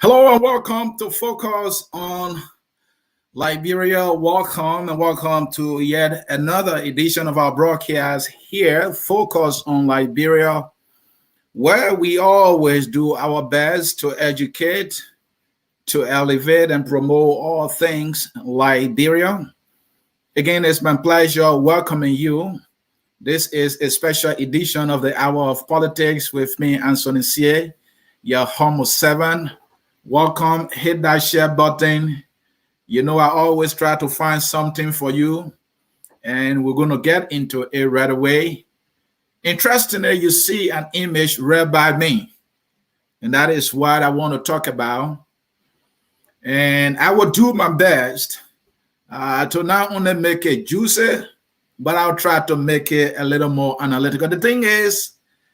Hello and welcome to Focus on Liberia. Welcome and welcome to yet another edition of our broadcast here, Focus on Liberia, where we always do our best to educate, to elevate and promote all things Liberia. Again, it's my pleasure welcoming you. This is a special edition of the Hour of Politics with me, Ansony Sieh, your Homo 7. Welcome. Hit that share button. You know, I always try to find something for you, and we're going to get into it right away. Interestingly, you see an image read by me, and that is what I want to talk about. And I will do my best to not only make it juicy, but I'll try to make it a little more analytical. The thing is,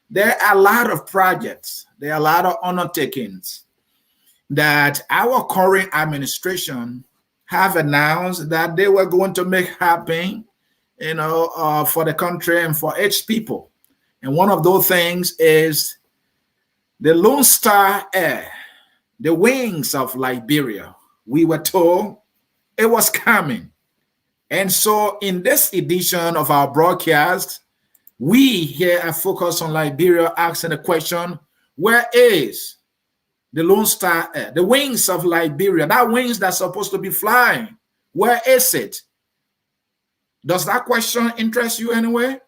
there are a lot of projects, there are a lot of undertakings that our current administration have announced that they were going to make happen, for the country and for its people. And one of those things is the Lone Star Air, the wings of Liberia. We were told it was coming. And so in this edition of our broadcast, we here at Focus on Liberia asking the question, where is the Lone Star Air, the wings of Liberia, that wings that's supposed to be flying? Where is it? Does that question interest you anyway?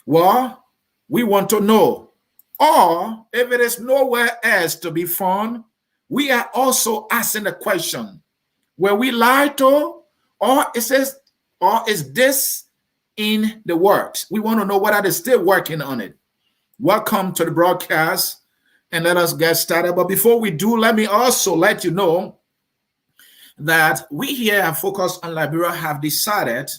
Well, we want to know. Or if it is nowhere else to be found, we are also asking the question, were we lied to? Or is this in the works? We want to know whether they're still working on it. Welcome to the broadcast. And let us get started. But before we do, let me also let you know that we here at Focus on Liberia have decided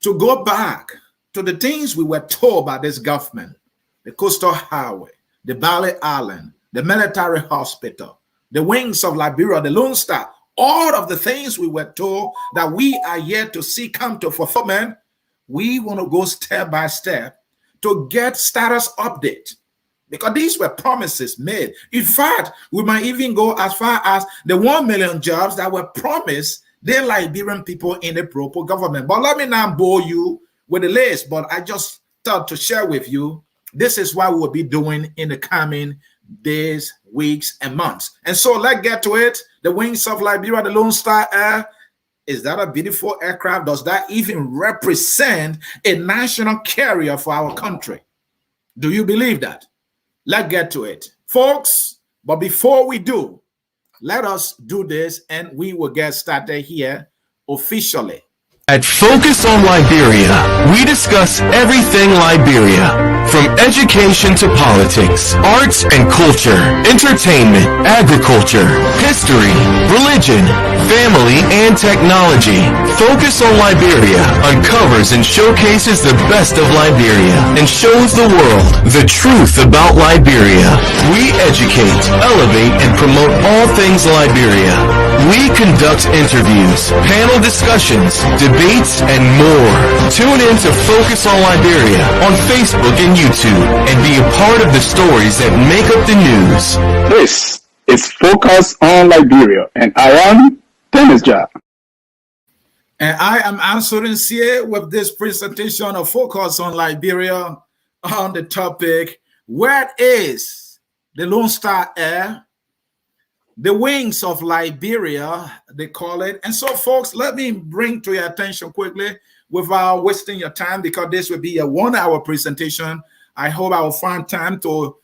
to go back to the things we were told by this government: the coastal highway, the Bali Island, the military hospital, the wings of Liberia, the Lone Star, all of the things we were told that we are yet to see come to fulfillment. We want to go step by step to get status update, because these were promises made. In fact, we might even go as far as the 1 million jobs that were promised the Liberian people in the proper government. But let me not bore you with the list, but I just thought to share with you, this is what we'll be doing in the coming days, weeks, and months. And so let's get to it. The wings of Liberia, the Lone Star Air, is that a beautiful aircraft? Does that even represent a national carrier for our country? Do you believe that? Let's get to it, folks. But before we do, let us do this and we will get started here officially. At Focus on Liberia, we discuss everything Liberia, from education to politics, arts and culture, entertainment, agriculture, history, religion, family, and technology. Focus on Liberia uncovers and showcases the best of Liberia and shows the world the truth about Liberia. We educate, elevate, and promote all things Liberia. We conduct interviews, panel discussions, debates, and more. Tune in to Focus on Liberia on Facebook and YouTube and be a part of the stories that make up the news. This is Focus on Liberia, and I am Dennis Jah. And I am Ansony Sieh with this presentation of Focus on Liberia on the topic, where is the Lone Star Air? The wings of Liberia, they call it. And so, folks, let me bring to your attention quickly, without wasting your time, because this will be a 1-hour presentation. I hope I will find time to,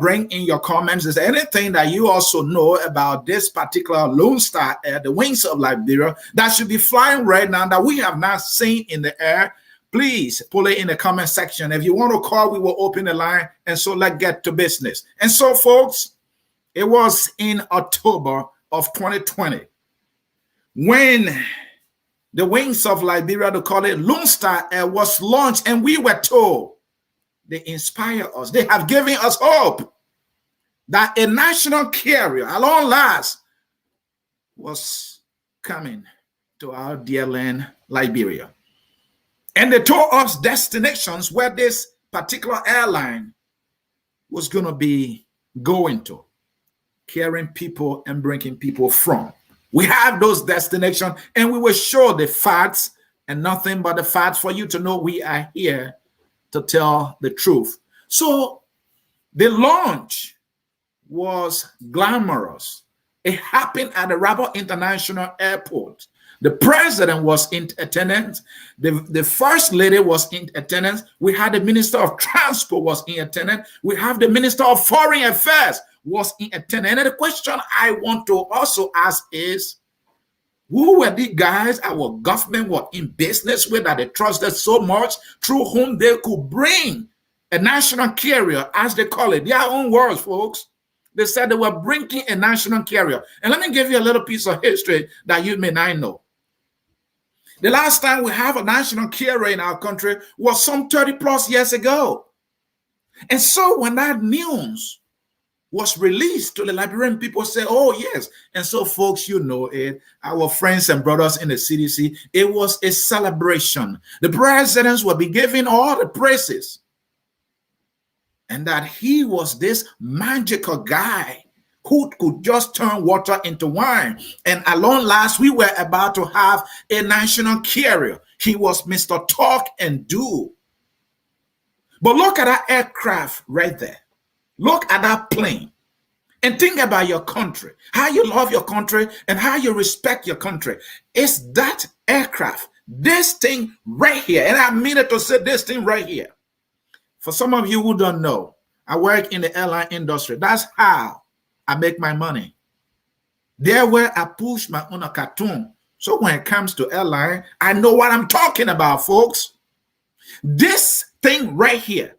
bring in your comments. Is there anything that you also know about this particular Lone Star Air, the wings of Liberia, that should be flying right now that we have not seen in the air? Please put it in the comment section. If you want to call, we will open the line. And so let's get to business. And so, folks, it was in October of 2020 when the wings of Liberia, they call it Lone Star Air, was launched, and we were told they inspire us. They have given us hope that a national carrier, at long last, was coming to our dear land, Liberia. And they told us destinations where this particular airline was going to be going to. carrying people and bringing people from. We have those destinations, and we will show the facts and nothing but the facts for you to know we are here to tell the truth. So the launch was glamorous. It happened at the Rabat International Airport. The president was in attendance. The first lady was in attendance. We had the minister of transport was in attendance. We have the minister of foreign affairs was in attendance. And the question I want to also ask is, who were the guys our government was in business with that they trusted so much, through whom they could bring a national carrier, as they call it, their own words, folks. They said they were bringing a national carrier. And let me give you a little piece of history that you may not know. The last time we have a national carrier in our country was some 30 plus years ago. And so when that news was released to the Liberian people, say, oh yes. And so folks, you know it, our friends and brothers in the CDC, it was a celebration. The presidents will be giving all the praises. And that he was this magical guy who could just turn water into wine. And at long last, we were about to have a national carrier. He was Mr. Talk and Do. But look at that aircraft right there. Look at that plane. And think about your country, how you love your country and how you respect your country. It's that aircraft, this thing right here. And I mean it to say this thing right here. For some of you who don't know, I work in the airline industry. That's how I make my money. There where I push my own cartoon. So when it comes to airline, I know what I'm talking about, folks. This thing right here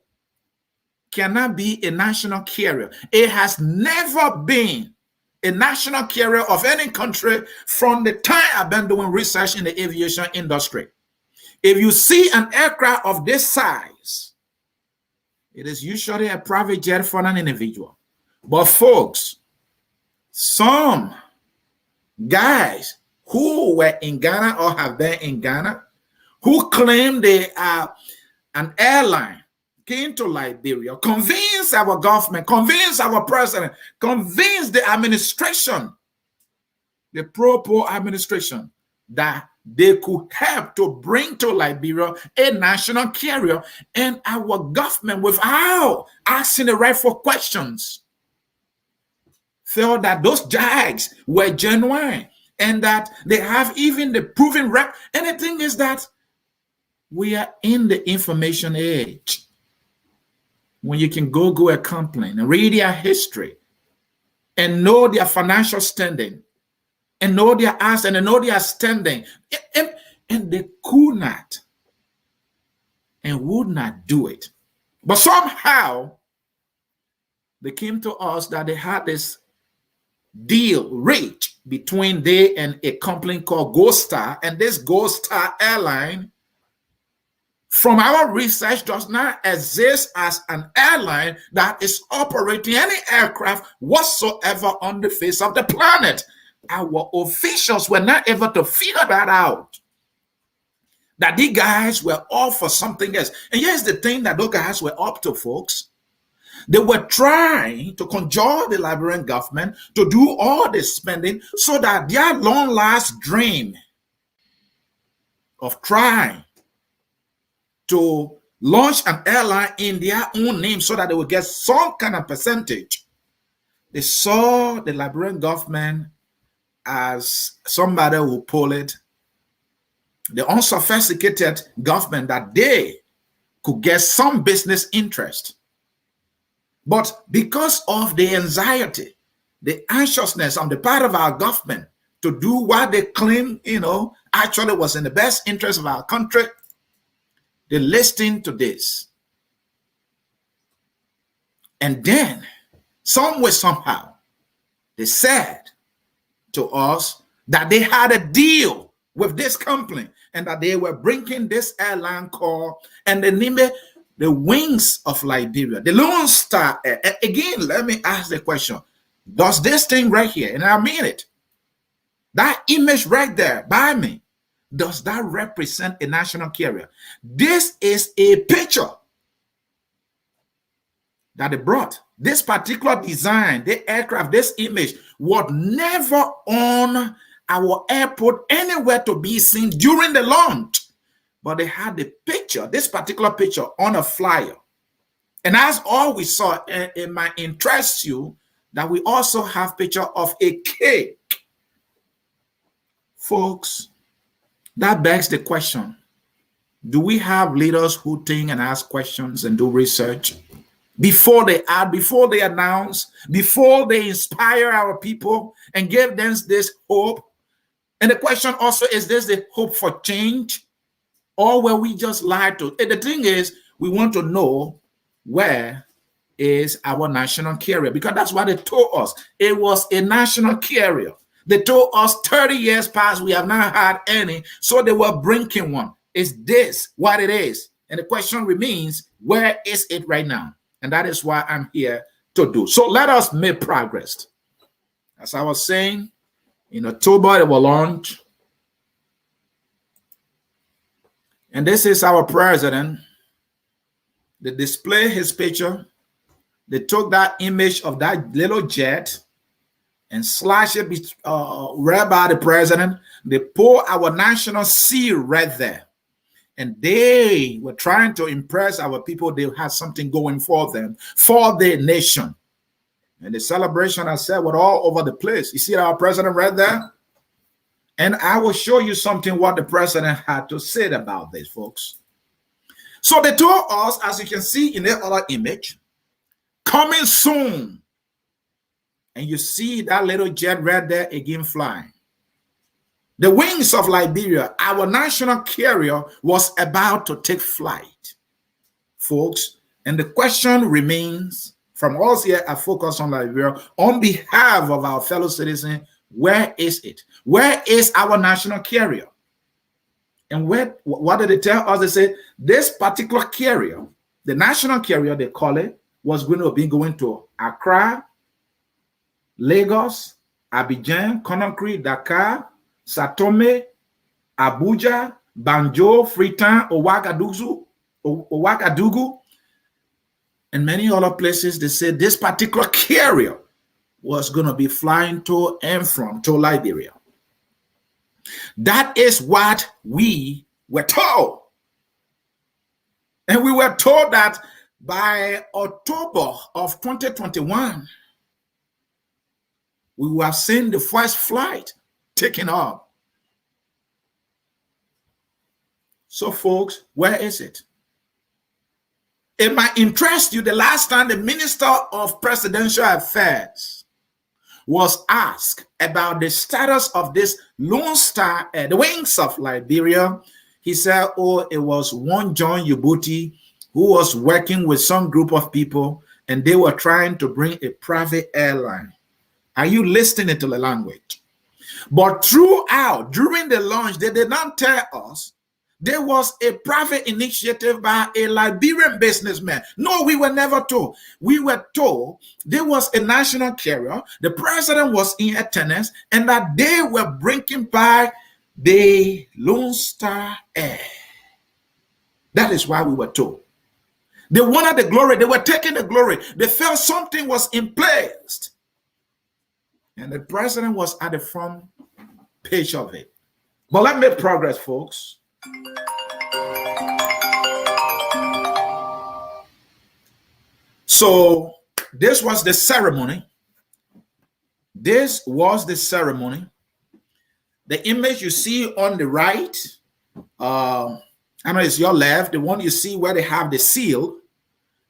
cannot be a national carrier. It has never been a national carrier of any country from the time I've been doing research in the aviation industry. If you see an aircraft of this size, it is usually a private jet for an individual. But folks, some guys who were in Ghana or have been in Ghana, who claim they are an airline, came to Liberia, convinced our government, convinced our president, convinced the administration, the pro-poor administration, that they could help to bring to Liberia a national carrier, and our government, without asking the rightful questions, felt that those jags were genuine and that they have even the proven rep. And the thing is that we are in the information age when you can go a company and read their history and know their financial standing and know their ass and know their standing. And they could not and would not do it. But somehow they came to us that they had this deal reached between they and a company called Gold Star. And this Gold Star airline, from our research, does not exist as an airline that is operating any aircraft whatsoever on the face of the planet. Our officials were not able to figure that out, that these guys were all for something else. And here's the thing that those guys were up to, folks. They were trying to conjure the Liberian government to do all this spending so that their long last dream of trying to launch an airline in their own name so that they would get some kind of percentage. They saw the Liberian government as somebody who pull it, the unsophisticated government, that they could get some business interest. But because of the anxiety, the anxiousness on the part of our government to do what they claim, actually was in the best interest of our country, they listened to this. And then, some way, somehow, they said to us that they had a deal with this company and that they were bringing this airline called, and they named it the Wings of Liberia, the Lone Star Air. Again, let me ask the question. Does this thing right here, and I mean it, that image right there by me, does that represent a national carrier? This is a picture that they brought This particular design, the aircraft, this image was never on our airport anywhere to be seen during the launch. But they had the picture, this particular picture, on a flyer. And that's all we saw. And it might interest you that we also have picture of a cake. Folks, that begs the question, do we have leaders who think and ask questions and do research before they add, before they announce, before they inspire our people and give them this hope? And the question also, is this the hope for change? Or were we just lied to? And the thing is, we want to know where is our national carrier, because that's what they told us. It was a national carrier. They told us 30 years past, we have not had any, so they were bringing one. Is this what it is? And the question remains, where is it right now? And that is why I'm here to do. So let us make progress. As I was saying, in October, it will launch. And this is our president. They display his picture. They took that image of that little jet and slash it right by the president. They put our national seal right there. And they were trying to impress our people. They had something going for them, for the nation. And the celebration, I said, was all over the place. You see our president right there? And I will show you something what the president had to say about this, folks. So they told us, as you can see in the other image, coming soon. And you see that little jet right there again flying. The wings of Liberia, our national carrier, was about to take flight, folks. And the question remains from us here at Focus on Liberia, on behalf of our fellow citizens, where is it? Where is our national carrier? And what did they tell us? They said this particular carrier, the national carrier, they call it, was going to be going to Accra, Lagos, Abidjan, Conakry, Dakar, Satome, Abuja, Banjo, Freetown, Ouagadougou, and many other places. They said this particular carrier was going to be flying to and from to Liberia. That is what we were told. And we were told that by October of 2021, we will have seen the first flight taking off. So, folks, where is it? It might interest you. The last time the Minister of Presidential Affairs was asked about the status of this Lone Star Air, the wings of Liberia, he said, oh, it was one John Ubuti who was working with some group of people, and they were trying to bring a private airline. Are you listening to the language? But throughout, during the launch, they did not tell us there was a private initiative by a Liberian businessman. No, we were never told. We were told there was a national carrier, the president was in attendance, and that they were bringing back the Lone Star Air. That is why we were told. They wanted the glory. They were taking the glory. They felt something was in place. And the president was at the front page of it. But let's make progress, folks. So this was the ceremony. This was the ceremony. The image you see on the right, I know it's your left. The one you see where they have the seal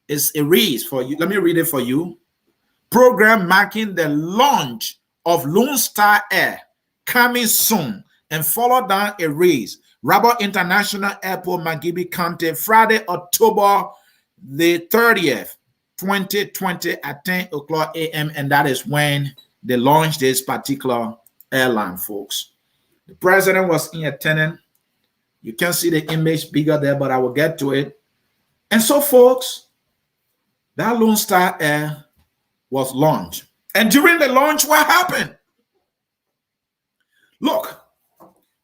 is a reads for you. Let me read it for you. Program marking the launch of Lone Star Air coming soon, and follow down a race. Rabat International Airport, Magibi County, Friday, October the 30th, 2020 at 10 o'clock a.m. And that is when they launched this particular airline, folks. The president was in attendance. You can see the image bigger there, but I will get to it. And so, folks, that Lone Star Air was launched. And during the launch, what happened? Look,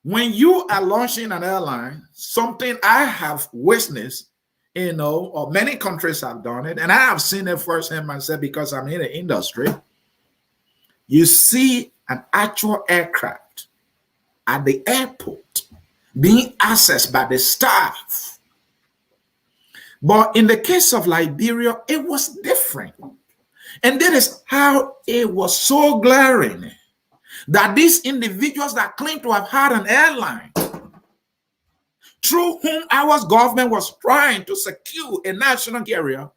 when you are launching an airline, something I have witnessed or many countries have done it, and I have seen it firsthand myself because I'm in the industry. You see an actual aircraft at the airport being accessed by the staff. But in the case of Liberia, it was different. And that is how it was so glaring that these individuals that claim to have had an airline, through whom our government was trying to secure a national carrier,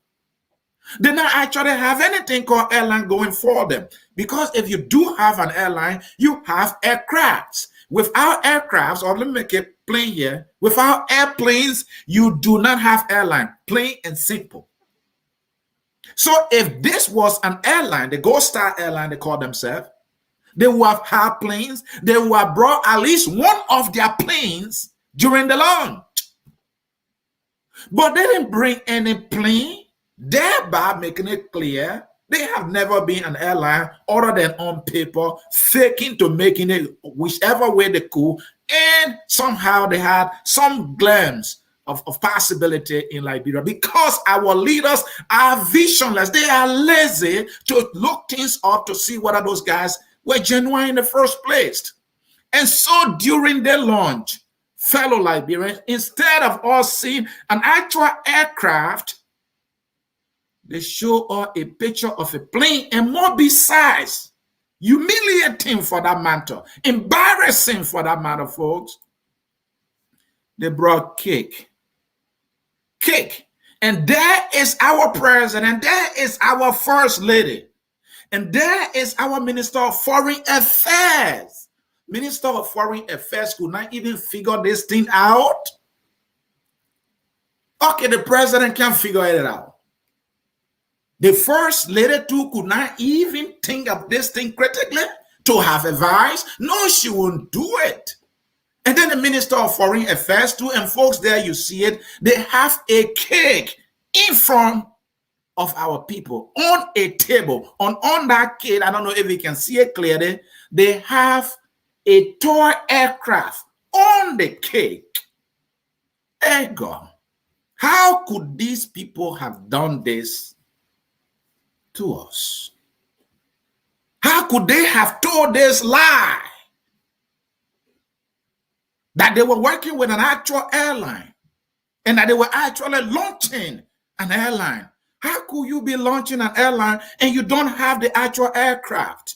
did not actually have anything called airline going for them. Because if you do have an airline, you have aircrafts. Without aircrafts, or let me make it plain here, without airplanes, you do not have airline. Plain and simple. So if this was an airline, the Gold Star Airline, they call themselves, they would have had planes. They would have brought at least one of their planes during the launch. But they didn't bring any plane, thereby making it clear they have never been an airline other than on paper, faking to making it whichever way they could. And somehow they had some glimpse of possibility in Liberia because our leaders are visionless. They are lazy to look things up to see whether those guys were genuine in the first place. And so during the launch, fellow Liberians, instead of us seeing an actual aircraft, they show us a picture of a plane, and more besides, humiliating for that matter, embarrassing for that matter, folks. They brought cake. And there is our president, there is our first lady, and there is our Minister of Foreign Affairs. Minister of Foreign Affairs could not even figure this thing out. Okay, the president can't figure it out. The first lady too could not even think of this thing critically to have advice. No, she won't do it. And then the Minister of Foreign Affairs too, and folks, there you see it, they have a cake in front of our people on a table. On that cake, I don't know if you can see it clearly, they have a toy aircraft on the cake. Ego. How could these people have done this to us? How could they have told this lie that they were working with an actual airline and that they were actually launching an airline? How could you be launching an airline and you don't have the actual aircraft?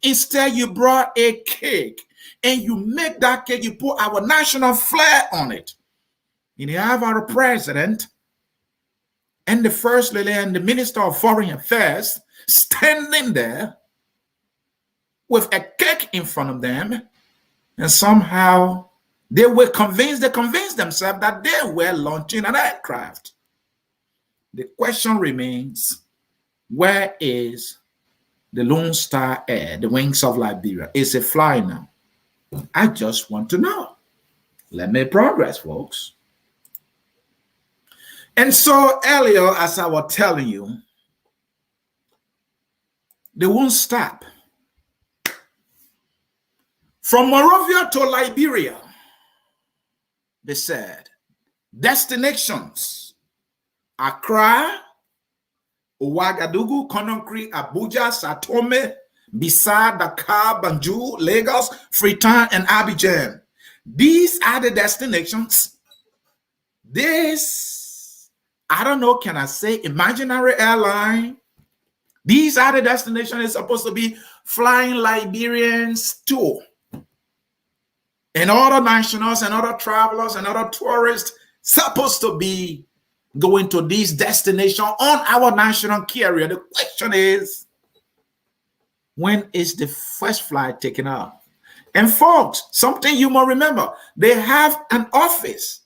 Instead, you brought a cake and you make that cake, you put our national flag on it. And you have our president and the first lady and the Minister of Foreign Affairs standing there with a cake in front of them, and somehow they convinced themselves that they were launching an aircraft. The question remains, where is the Lone Star Air, the wings of Liberia? Is it flying now? I just want to know. Let me progress, folks. And so earlier, as I was telling you, they won't stop. From Monrovia to Liberia, they said, destinations: Accra, Ouagadougou, Conakry, Abuja, Sao Tome, Bissau, Dakar, Banjul, Lagos, Freetown, and Abidjan. These are the destinations. This, I don't know, can I say imaginary airline? These are the destinations it's supposed to be flying Liberians to. And other nationals and other travelers and other tourists supposed to be going to these destinations on our national carrier. The question is, when is the first flight taken off? And folks, something you must remember, they have an office.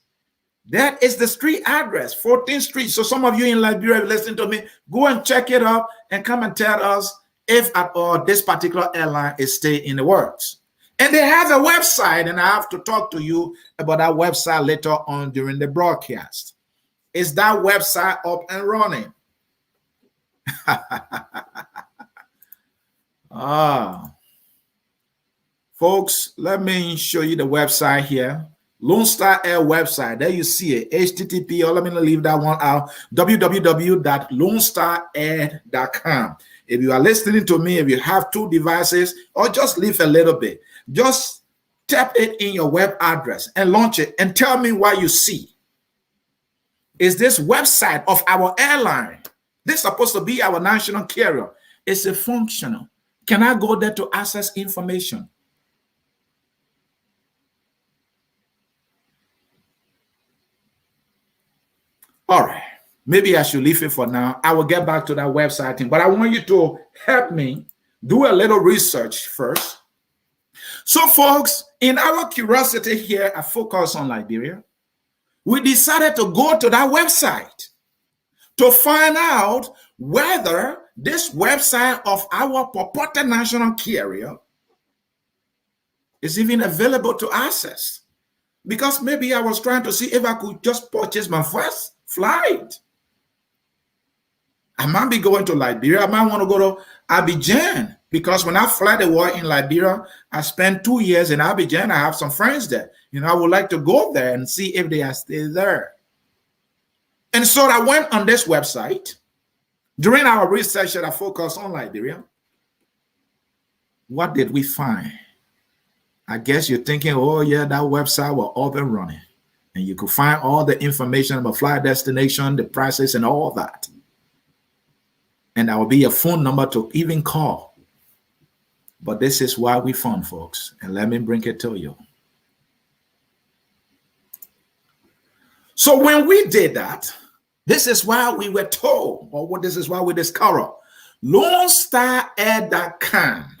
That is the street address, 14th Street. So some of you in Liberia listening to me, go and check it up and come and tell us if at all this particular airline is still in the works. And they have a website, and I have to talk to you about that website later on during the broadcast. Is that website up and running? Folks, let me show you the website here. Lone Star Air website. There you see it. HTTP, or let me leave that one out. www.lonestarair.com. If you are listening to me, if you have two devices, or just leave a little bit, just tap it in your web address and launch it and tell me what you see. Is this website of our airline? This is supposed to be our national carrier. Is it functional? Can I go there to access information? All right. Maybe I should leave it for now. I will get back to that website thing, but I want you to help me do a little research first. So, folks, in our curiosity here at Focus on Liberia, we decided to go to that website to find out whether this website of our purported national carrier is even available to access. Because maybe I was trying to see if I could just purchase my first flight. I might be going to Liberia. I might want to go to Abidjan, because when I fly the war in Liberia, I spent 2 years in Abidjan. I have some friends there. I would like to go there and see if they are still there. And so I went on this website. During our research that I focused on Liberia, what did we find? I guess you're thinking, oh yeah, that website was up and running. And you could find all the information about flight destination, the prices, and all that. And that will be a phone number to even call. But this is what we found, folks. And let me bring it to you. So when we did that, this is why we were told, or this is why we discovered, LoneStarAir.com.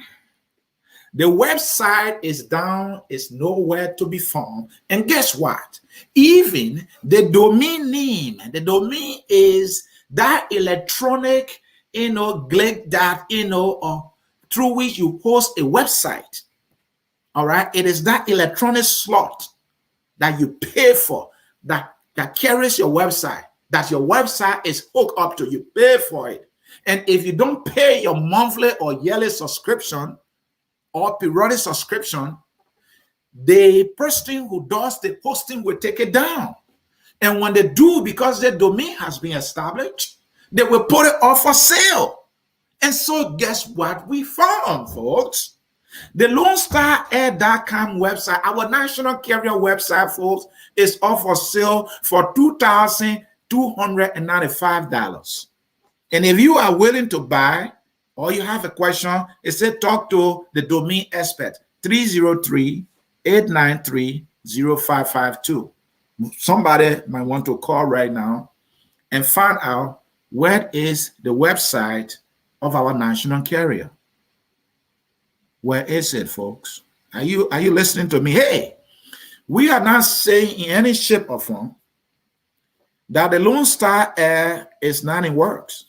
The website is down, it's nowhere to be found. And guess what? Even the domain name, the domain is that electronic, click that, through which you host a website. All right. It is that electronic slot that you pay for that carries your website, that your website is hooked up to. You pay for it. And if you don't pay your monthly or yearly subscription or periodic subscription, the person who does the hosting will take it down. And when they do, because their domain has been established, they will put it off for sale. And so guess what we found, folks? The LoneStarAir.com website, our national carrier website, folks, is off for sale for $2,295. And if you are willing to buy, or you have a question, it said talk to the domain expert, 303-893-0552. Somebody might want to call right now and find out where is the website of our national carrier. Where is it, folks? Are you listening to me? Hey, we are not saying in any shape or form that the Lone Star Air is not in works.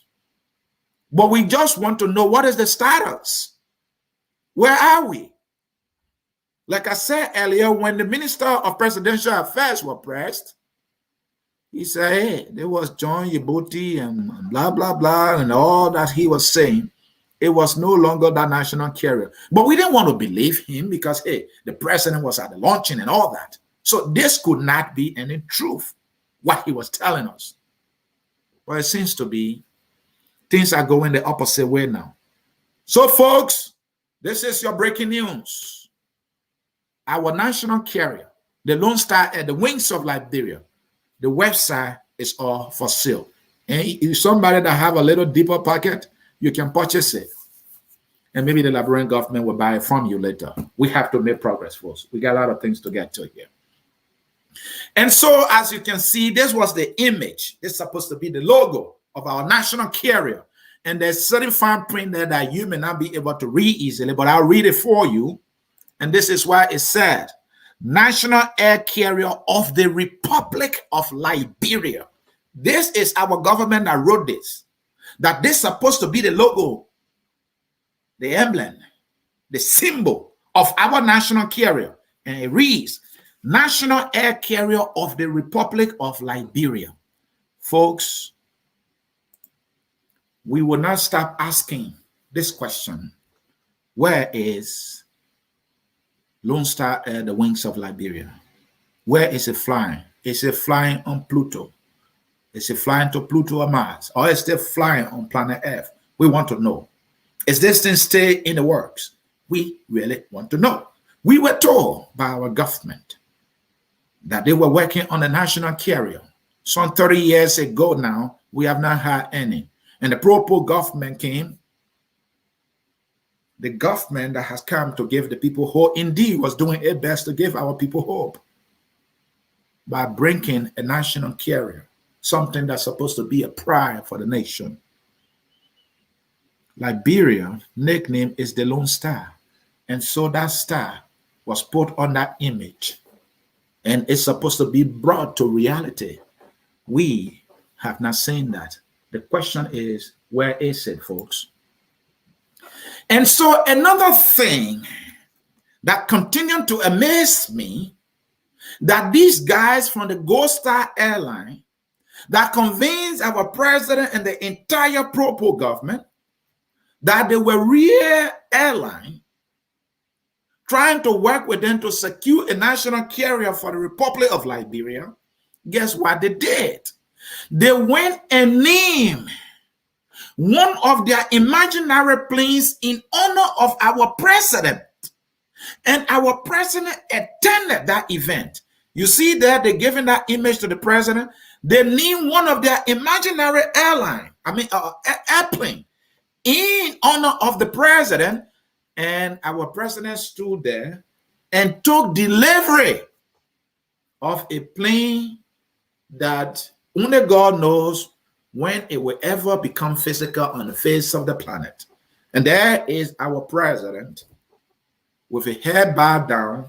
But we just want to know, what is the status? Where are we? Like I said earlier, when the Minister of Presidential Affairs was pressed, he said, hey, there was John Yibuti and blah, blah, blah, and all that he was saying. It was no longer that national carrier. But we didn't want to believe him because, hey, the president was at the launching and all that. So this could not be any truth, what he was telling us. But it seems to be things are going the opposite way now. So, folks, this is your breaking news. Our national carrier, the Lone Star at the wings of Liberia, the website is all for sale. And if somebody that have a little deeper pocket, you can purchase it. And maybe the Liberian government will buy it from you later. We have to make progress, folks. We got a lot of things to get to here. And so, as you can see, this was the image. It's supposed to be the logo of our national carrier. And there's certain fine print there that you may not be able to read easily, but I'll read it for you. And this is why it said, National Air Carrier of the Republic of Liberia. This is our government that wrote this. That this is supposed to be the logo, the emblem, the symbol of our national carrier. And it reads, National Air Carrier of the Republic of Liberia. Folks, we will not stop asking this question. Where is Lone Star Air, the wings of Liberia? Where is it flying? Is it flying on Pluto? Is it flying to Pluto or Mars? Or is it flying on planet Earth? We want to know. Is this thing stay in the works? We really want to know. We were told by our government that they were working on a national carrier. Some 30 years ago now, we have not had any. And the proper government came. The government that has come to give the people hope indeed was doing its best to give our people hope by bringing a national carrier, something that's supposed to be a pride for the nation. Liberia nickname is the Lone Star. And so that star was put on that image. And it's supposed to be brought to reality. We have not seen that. The question is, where is it, folks? And so another thing that continued to amaze me, that these guys from the Gold Star Airline that convinced our president and the entire Propo government that they were real airline trying to work with them to secure a national carrier for the Republic of Liberia. Guess what they did? They went and named one of their imaginary planes in honor of our president. And our president attended that event. You see that they're giving that image to the president. They named one of their imaginary airplane in honor of the president. And our president stood there and took delivery of a plane that only God knows when it will ever become physical on the face of the planet. And there is our president with a head bowed down.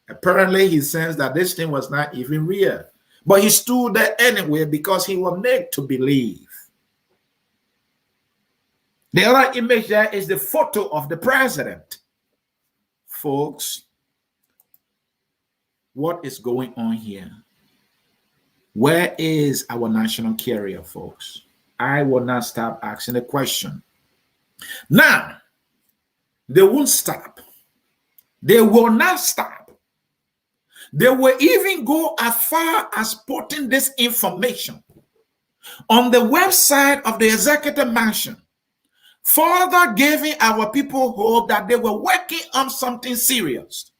Apparently, he sensed that this thing was not even real. But he stood there anyway because he was made to believe. The other image there is the photo of the president. Folks, what is going on here? Where is our national carrier, folks? I will not stop asking the question. Now, they won't stop. They will not stop. They will even go as far as putting this information on the website of the executive mansion, further giving our people hope that they were working on something serious,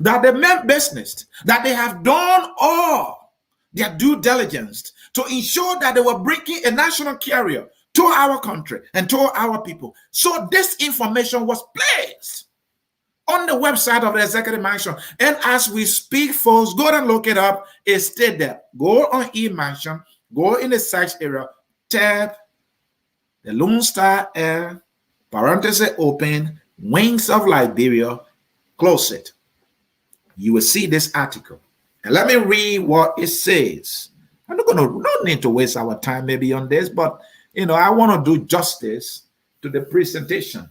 that they meant business, that they have done all their due diligence to ensure that they were bringing a national carrier to our country and to our people. So this information was placed on the website of the executive mansion. And as we speak, folks, go and look it up. It's still there. Go on e-mansion, go in the search area, tab the Lone Star Air, parenthesis open, Wings of Liberia, close it. You will see this article. And let me read what it says. I'm not no need to waste our time maybe on this, but I want to do justice to the presentation.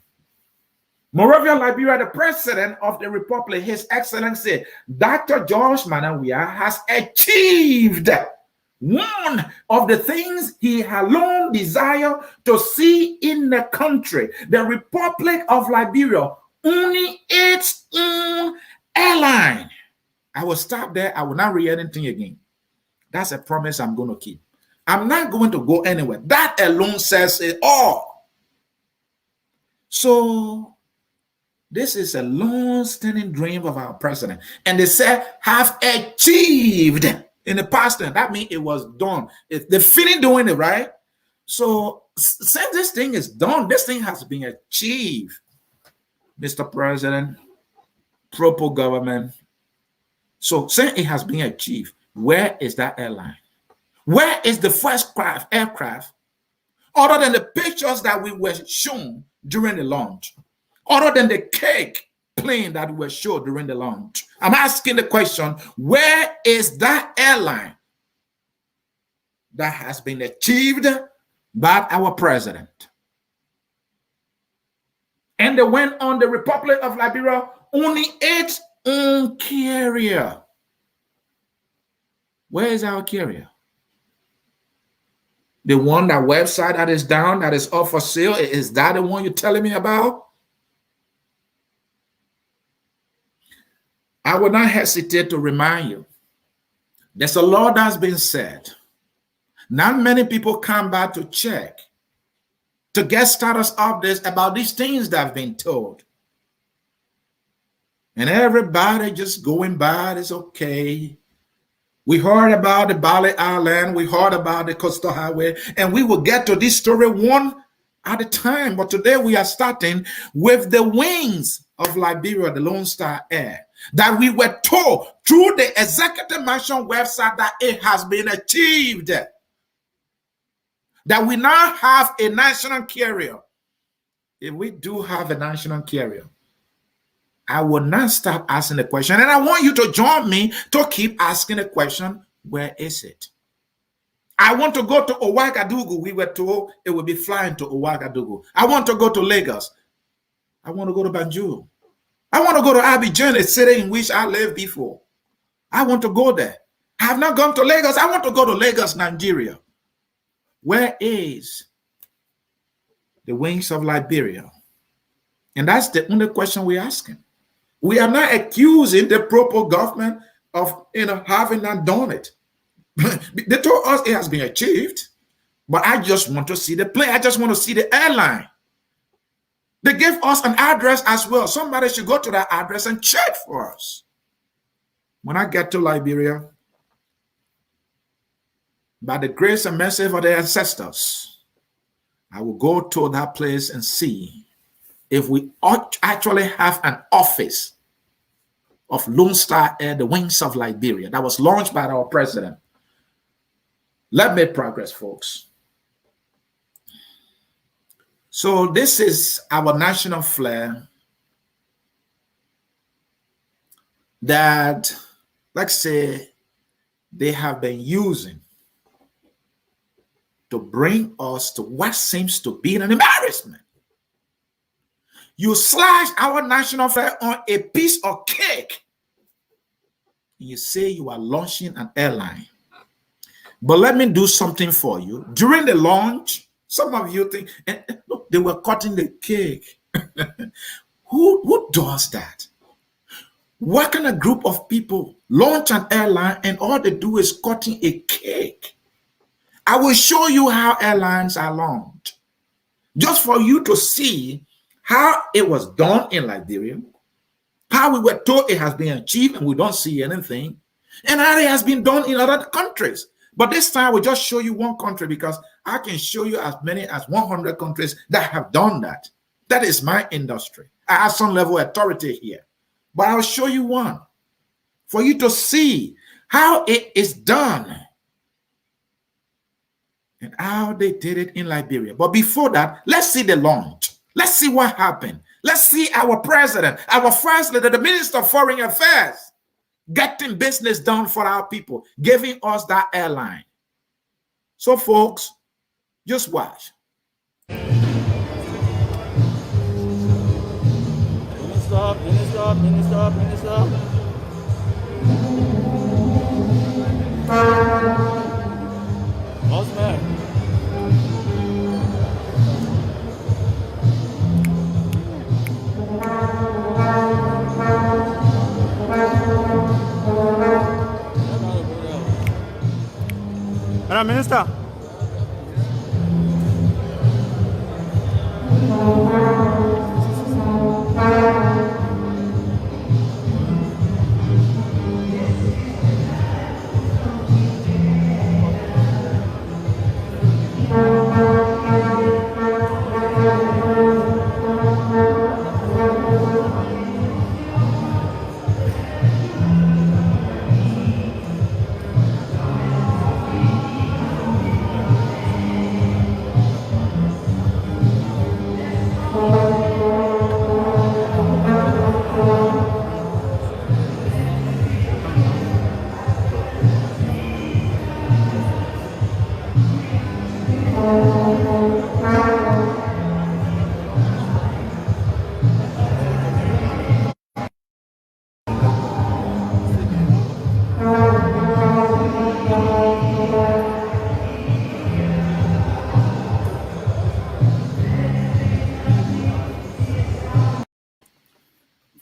Moreover, Liberia, the president of the Republic, His Excellency, Dr. George Manawia, has achieved one of the things he had long desired to see in the country, the Republic of Liberia, owning its own airline. I will stop there. I will not read anything again. That's a promise I'm going to keep. I'm not going to go anywhere. That alone says it all. So this is a long-standing dream of our president. And they said, have achieved in the past tense. That means it was done. They're finished doing it, right? So since this thing is done, this thing has been achieved. Mr. President, proper government. So since it has been achieved, where is that airline? Where is the first aircraft other than the pictures that we were shown during the launch? Other than the cake plane that we were shown during the launch? I'm asking the question, where is that airline that has been achieved by our president? And they went on the Republic of Liberia owning its own carrier. Where is our carrier? The one, that website that is down, that is up for sale, is that the one you're telling me about? I will not hesitate to remind you There's a lot that's been said. Not many people come back to check, to get status updates about these things that have been told. And everybody just going by, it's okay. We heard about the Bali Island, we heard about the Coastal Highway, and we will get to this story one at a time. But today we are starting with the wings of Liberia, the Lone Star Air, that we were told through the Executive Mansion website that it has been achieved. That we now have a national carrier. If we do have a national carrier, I will not stop asking the question. And I want you to join me to keep asking the question, where is it? I want to go to Ouagadougou. We were told it would be flying to Ouagadougou. I want to go to Lagos. I want to go to Banjul. I want to go to Abidjan, a city in which I lived before. I want to go there. I have not gone to Lagos. I want to go to Lagos, Nigeria. Where is the wings of Liberia? And that's the only question we're asking. We are not accusing the proper government of having not done it. They told us it has been achieved, but I just want to see the plane. I just want to see the airline. They gave us an address as well. Somebody should go to that address and check for us. When I get to Liberia, by the grace and mercy of their ancestors, I will go to that place and see if we actually have an office of Lone Star Air, the wings of Liberia, that was launched by our president. Let me progress, folks. So this is our national flag that, let's say, they have been using to bring us to what seems to be an embarrassment. You slash our national flag on a piece of cake, and you say you are launching an airline. But let me do something for you. During the launch, some of you think, look, they were cutting the cake. Who does that? What kind of group of people launch an airline and all they do is cutting a cake? I will show you how airlines are launched, just for you to see how it was done in Liberia, how we were told it has been achieved and we don't see anything, and how it has been done in other countries. But this time we'll just show you one country, because I can show you as many as 100 countries that have done that. That is my industry. I have some level of authority here. But I'll show you one for you to see how it is done and how they did it in Liberia. But before that, let's see the launch. Let's see what happened. Let's see our president, our first lady, the Minister of Foreign Affairs, getting business done for our people, giving us that airline. So, folks, just watch. Stop. Boss man. Madam Minister.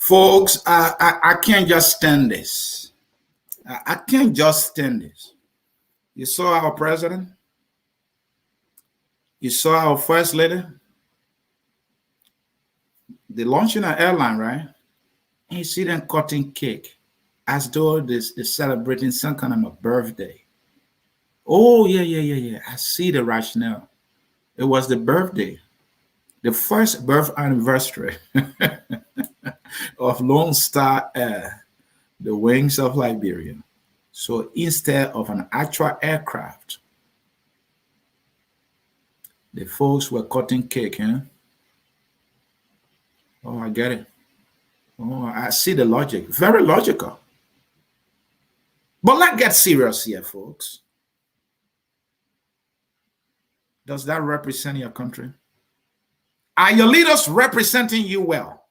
Folks, I can't just stand this. I can't just stand this. You saw our president. You saw our first lady. They're launching an airline, right? And you see them cutting cake as though they're celebrating some kind of a birthday. Oh, yeah. I see the rationale. It was the birthday, the first birth anniversary of Lone Star Air, the wings of Liberia. So instead of an actual aircraft, the folks were cutting cake, huh? Oh, I get it. Oh, I see the logic. Very logical. But let's get serious here, folks. Does that represent your country? Are your leaders representing you well?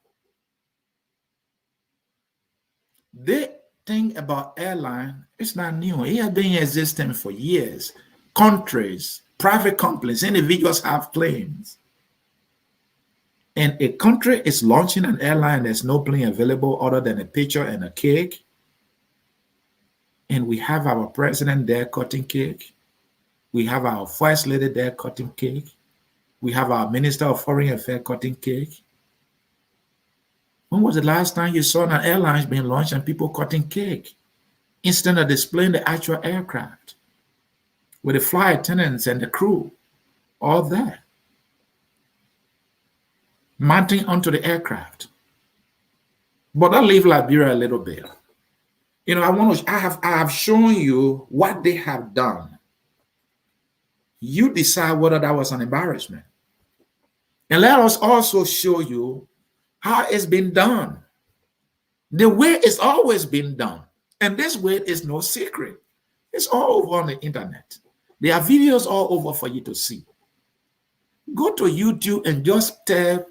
The thing about airline, it's not new. It has been existing for years. Countries, private companies, individuals have planes. And a country is launching an airline, there's no plane available other than a picture and a cake. And we have our president there cutting cake. We have our first lady there cutting cake. We have our minister of foreign affairs cutting cake. When was the last time you saw an airline being launched and people cutting cake instead of displaying the actual aircraft with the flight attendants and the crew, all that, mounting onto the aircraft? But I'll leave Liberia a little bit. You know, I have shown you what they have done. You decide whether that was an embarrassment. And let us also show you how it's been done. The way it's always been done. And this way is no secret. It's all over on the internet. There are videos all over for you to see. Go to YouTube and just type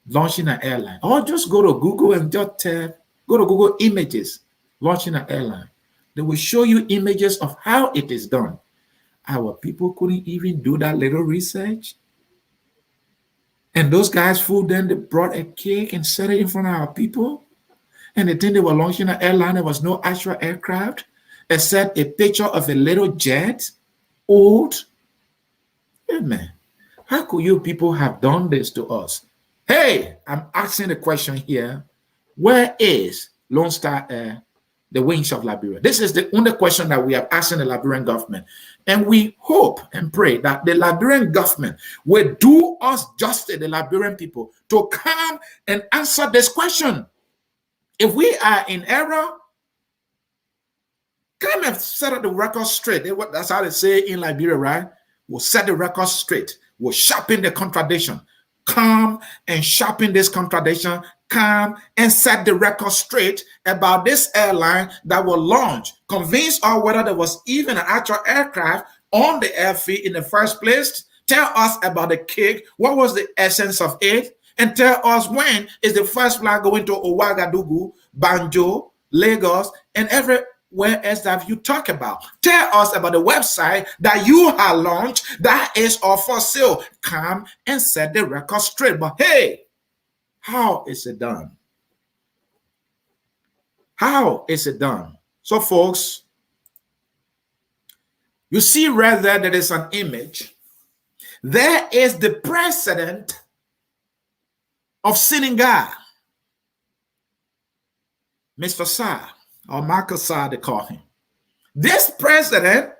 launching an airline. Or just go to Google and just type, go to Google Images, launching an airline. They will show you images of how it is done. Our people couldn't even do that little research. And those guys flew then, they brought a cake and set it in front of our people. And they think they were launching an airline. There was no actual aircraft except a picture of a little jet, old. Hey, man, how could you people have done this to us? Hey, I'm asking the question here. Where is Lone Star Air, the wings of Liberia? This is the only question that we are asking the Liberian government. And we hope and pray that the Liberian government will do us justice, the Liberian people, to come and answer this question. If we are in error, come and set the record straight. That's how they say in Liberia, right? We'll set the record straight. We'll sharpen the contradiction. Come and sharpen this contradiction. Come and set the record straight about this airline that will launch. Convince us whether there was even an actual aircraft on the airfield in the first place. Tell us about the cake. What was the essence of it? And tell us when is the first flight going to Ouagadougou, Banjo, Lagos, and everywhere else that you talk about. Tell us about the website that you have launched that is all for sale. Come and set the record straight. But hey, how is it done? How is it done? So, folks, you see right there, there is an image. There is the president of Senegal, Mr. Sieh, or Michael Sieh, they call him. This president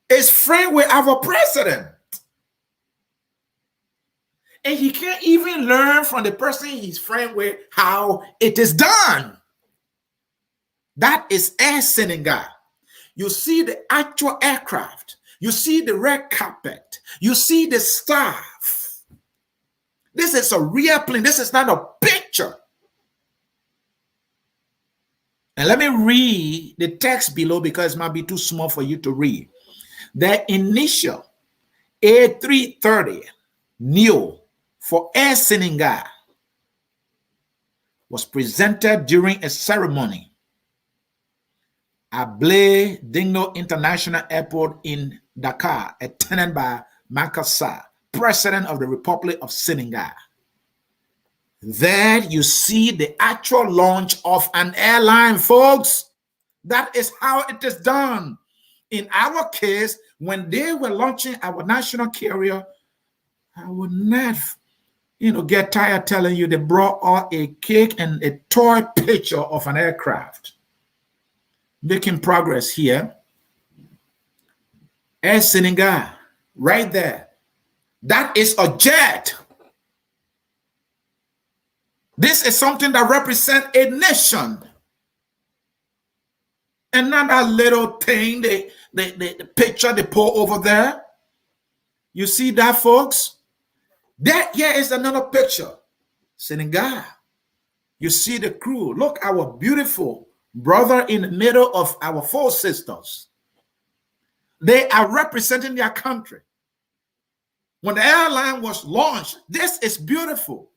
is friend with our president. And he can't even learn from the person he's friend with how it is done. That is Air Senegal. You see the actual aircraft. You see the red carpet. You see the staff. This is a real plane. This is not a picture. And let me read the text below because it might be too small for you to read. The initial A330 Neo for Air Senegal was presented during a ceremony at Blaise Diagne International Airport in Dakar, attended by Macky Sall, President of the Republic of Senegal. There you see the actual launch of an airline, folks. That is how it is done. In our case, when they were launching our national carrier, I would not, get tired telling you they brought out a cake and a toy picture of an aircraft. Making progress here. Air Senegal, right there. That is a jet. This is something that represents a nation. And not that little thing, the picture they put over there. You see that, folks? That here is another picture. Senegal. You see the crew. Look, our beautiful brother in the middle of our four sisters. They are representing their country. When the airline was launched, this is beautiful.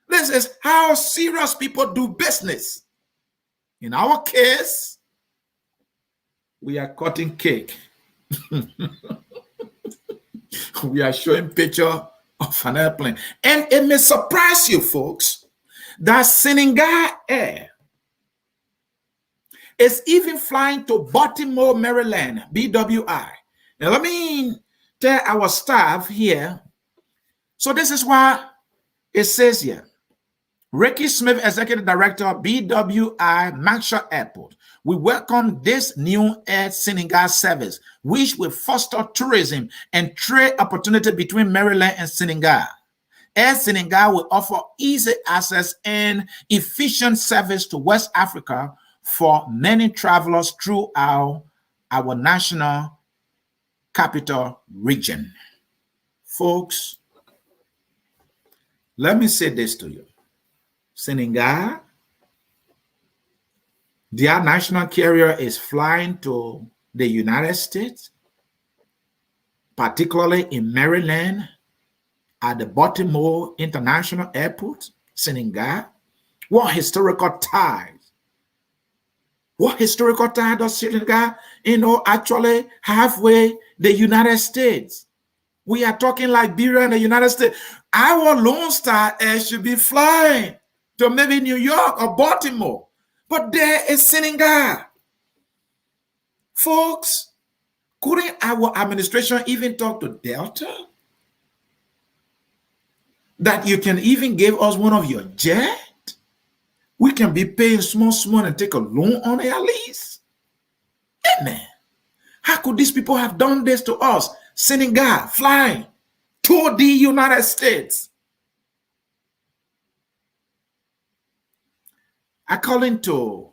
This is how serious people do business. In our case, we are cutting cake. We are showing picture of an airplane. And it may surprise you, folks, that Senegal Air is even flying to Baltimore, Maryland, BWI. Now, let me tell our staff here. So this is why it says here, Ricky Smith, Executive Director, BWI Maxwell Airport. We welcome this new Air Senegal service, which will foster tourism and trade opportunity between Maryland and Senegal. Air Senegal will offer easy access and efficient service to West Africa for many travelers throughout our national capital region. Folks, let me say this to you. Senegal, their national carrier is flying to the United States, particularly in Maryland at the Baltimore International Airport, Senegal. What historical ties? What historical tie does Senegal, actually halfway the United States? We are talking Liberia and the United States. Our Lone Star Air should be flying to maybe New York or Baltimore. But there is Senegal. Folks, couldn't our administration even talk to Delta? That you can even give us one of your jets? We can be paying small and take a loan on air lease. Amen. How could these people have done this to us? Senegal flying to the United States. According to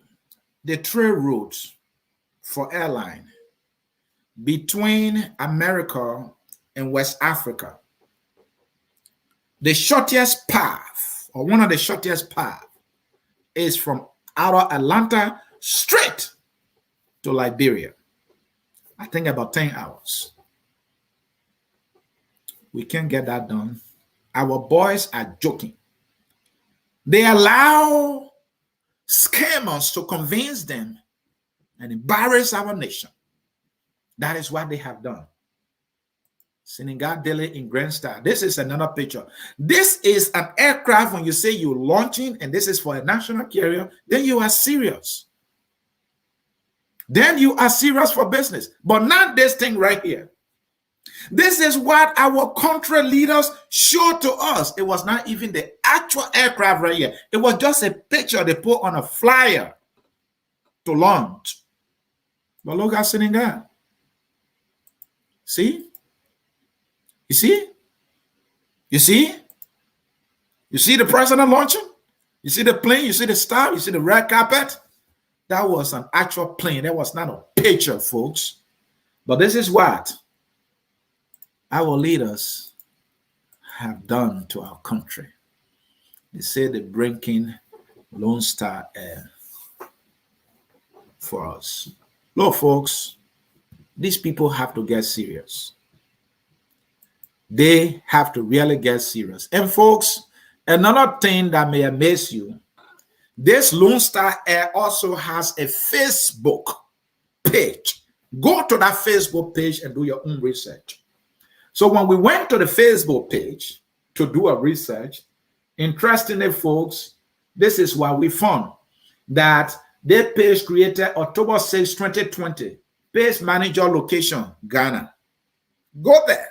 the trade routes for airline between America and West Africa, the shortest path, or one of the shortest paths, is from outer Atlanta straight to Liberia. I think about 10 hours. We can't get that done. Our boys are joking. They allow scammers to convince them and embarrass our nation. That is what they have done. Senegal Daily in Grand Star. This is another picture. This is an aircraft. When you say you're launching and this is for a national carrier, then you are serious. Then you are serious for business. But not this thing right here. This is what our country leaders showed to us. It was not even the actual aircraft right here. It was just a picture they put on a flyer to launch. But look at Senegal. See? You see? You see? You see the president launching? You see the plane? You see the star? You see the red carpet? That was an actual plane. That was not a picture, folks. But this is what our leaders have done to our country. They say they're bringing Lone Star Air for us. Look, folks, these people have to get serious. They have to really get serious. And folks, another thing that may amaze you, this Lone Star Air also has a Facebook page. Go to that Facebook page and do your own research. So when we went to the Facebook page to do a research, interestingly, folks, this is what we found, that Their page created October 6, 2020. Page manager location, Ghana. Go there.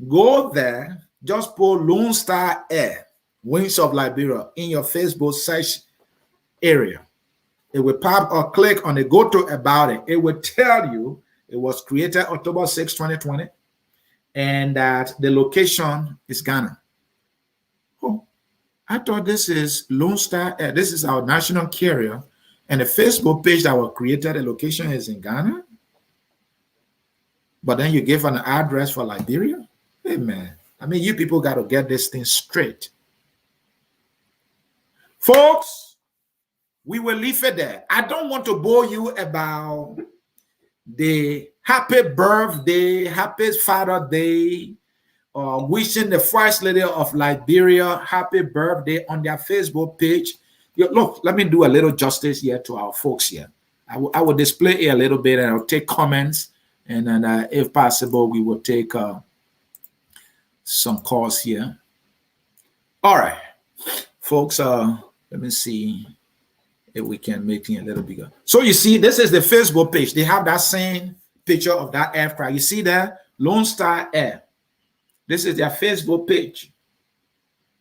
Go there. Just put Lone Star Air, Wings of Liberia in your Facebook search area. It will pop or click on the go to about it. It will tell you it was created October 6, 2020, and that the location is Ghana. Oh, I thought this is Lone Star Air. This is our national carrier, and the Facebook page that was created, the location is in Ghana. But then you give an address for Liberia? Hey, man. I mean, you people got to get this thing straight. Folks, we will leave it there. I don't want to bore you about the happy birthday, happy Father's Day, wishing the First Lady of Liberia happy birthday on their Facebook page. Look, let me do a little justice here to our folks here. I will display it a little bit, and I'll take comments, and then if possible, we will take some calls here. All right, folks, let me see if we can make it a little bigger. So you see, this is the Facebook page. They have that same picture of that aircraft. You see that? Lone Star Air. This is their Facebook page.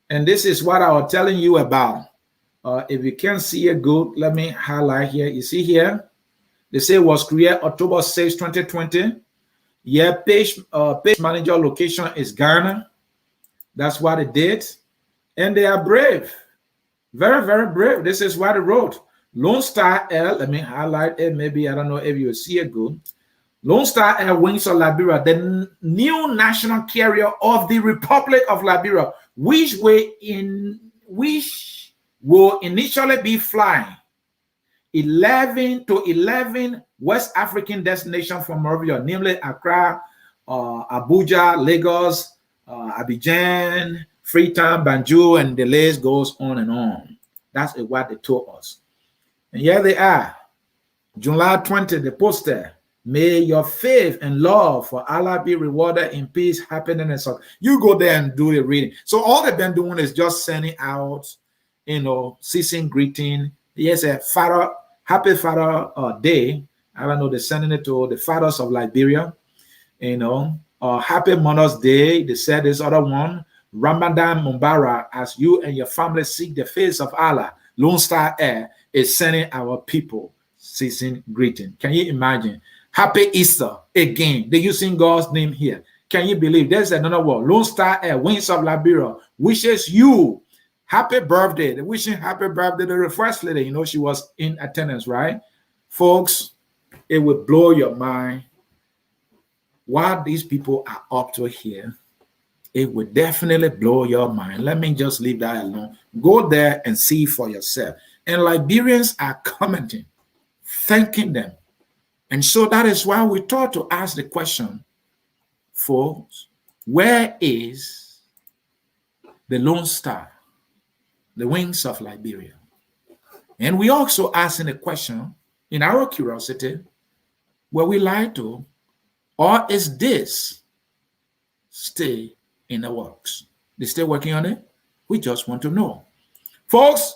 And this is what I was telling you about. If you can't see it good, let me highlight here. You see here? They say it was created October 6, 2020. Yeah, page manager location is Ghana. That's what it did. And they are brave. Very, very brave. This is what it wrote. Lone Star Air. Let me highlight it. Maybe, I don't know if you will see it good. Lone Star Air, Wings of Liberia, the new national carrier of the Republic of Liberia, which will initially be flying 11 to 11 West African destinations from Liberia, namely Accra, Abuja, Lagos, Abidjan, Freetown, Banjul, and the list goes on and on. That's what they told us. And here they are. July 20, the poster. May your faith and love for Allah be rewarded in peace, happiness, and so. You go there and do the reading. So all they've been doing is just sending out, season greeting. Yes, a father, happy Father Day. I don't know, they're sending it to the fathers of Liberia. Happy Mother's Day. They said this other one. Ramadan Mubarak, as you and your family seek the face of Allah. Lone Star Air is sending our people season greeting. Can you imagine? Happy Easter again. They're using God's name here. Can you believe? There's another word. Lone Star Air, Wings of Liberia, wishes you happy birthday. They're wishing happy birthday to the First Lady. She was in attendance, right? Folks, it would blow your mind what these people are up to here. It would definitely blow your mind. Let me just leave that alone. Go there and see for yourself. And Liberians are commenting, thanking them. And so that is why we thought to ask the question, folks, where is the Lone Star, the Wings of Liberia? And we also asking the question, in our curiosity, were we lied to, or is this still in the works? They still working on it? We just want to know. Folks,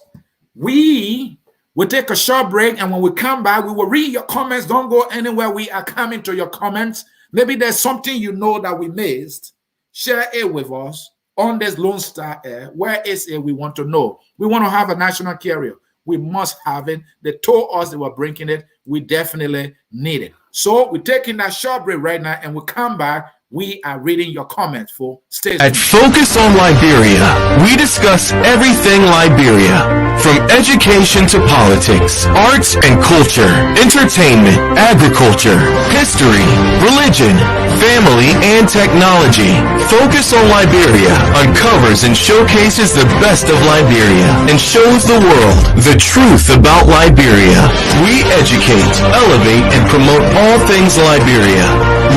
we will take a short break, and when we come back, we will read your comments. Don't go anywhere. We are coming to your comments. Maybe there's something that we missed. Share it with us on this Lone Star Air. Where is it? We want to know. We want to have a national carrier. We must have it. They told us they were bringing it. We definitely need it. So we're taking that short break right now, and we'll come back. We are reading your comments for station. At Focus on Liberia, we discuss everything Liberia, from education to politics, arts and culture, entertainment, agriculture, history, religion, family, and technology. Focus on Liberia uncovers and showcases the best of Liberia and shows the world the truth about Liberia. We educate, elevate, and promote all things Liberia.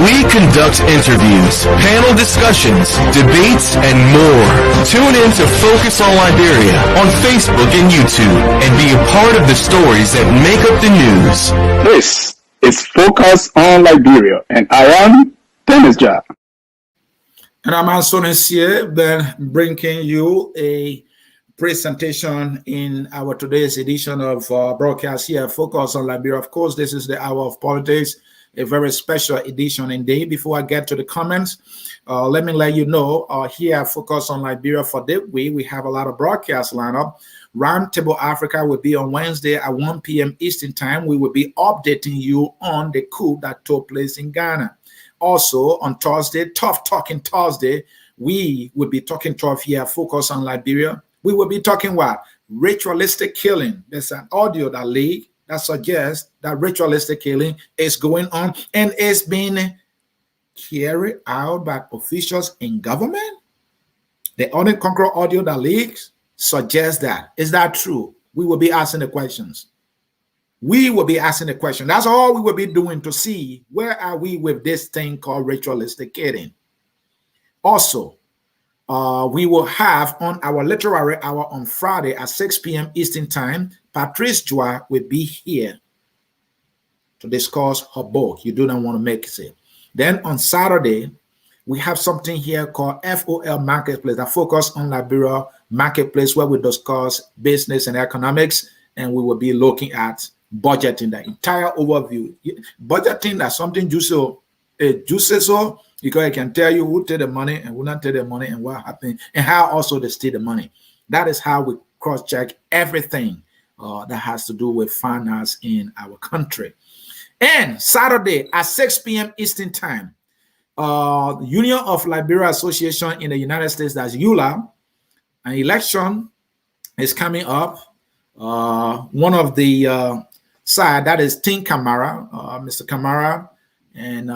We conduct interviews, panel discussions, debates, and more. Tune in to Focus on Liberia on Facebook and YouTube and be a part of the stories that make up the news. This is Focus on Liberia, and I am Dennis Jah. And I'm Ansony Sieh, then bringing you a presentation in our today's edition of broadcast here, Focus on Liberia. Of course, this is the hour of politics, a very special edition indeed. Before I get to the comments, let me let you know here, Focus on Liberia for this week, we have a lot of broadcasts lined up. Roundtable Africa will be on Wednesday at 1 p.m. Eastern Time. We will be updating you on the coup that took place in Ghana. Also on Thursday, Tough Talking Thursday, we will be talking tough here, Focus on Liberia. We will be talking what? Ritualistic killing. There's an audio that leaked that suggests that ritualistic killing is going on and is being carried out by officials in government. The unconquered audio that leaks suggests that. Is that true? We will be asking the questions. We will be asking the question. That's all we will be doing to see where are we with this thing called ritualistic killing. Also, we will have on our literary hour on Friday at 6 p.m. Eastern Time, Patrice Joa will be here to discuss her book. You do not want to make it. Then on Saturday, we have something here called FOL Marketplace, that focus on Liberia Marketplace, where we discuss business and economics, and we will be looking at budgeting, the entire overview. Budgeting, that's something juicy, so because I can tell you who take the money and who not take the money and what happened and how also they steal the money. That is how we cross-check everything that has to do with finance in our country. And Saturday at 6 p.m. Eastern Time, Union of Liberia Association in the United States, that's ULA, an election is coming up. One of the side, that is Tim Kamara, Mr. Kamara, and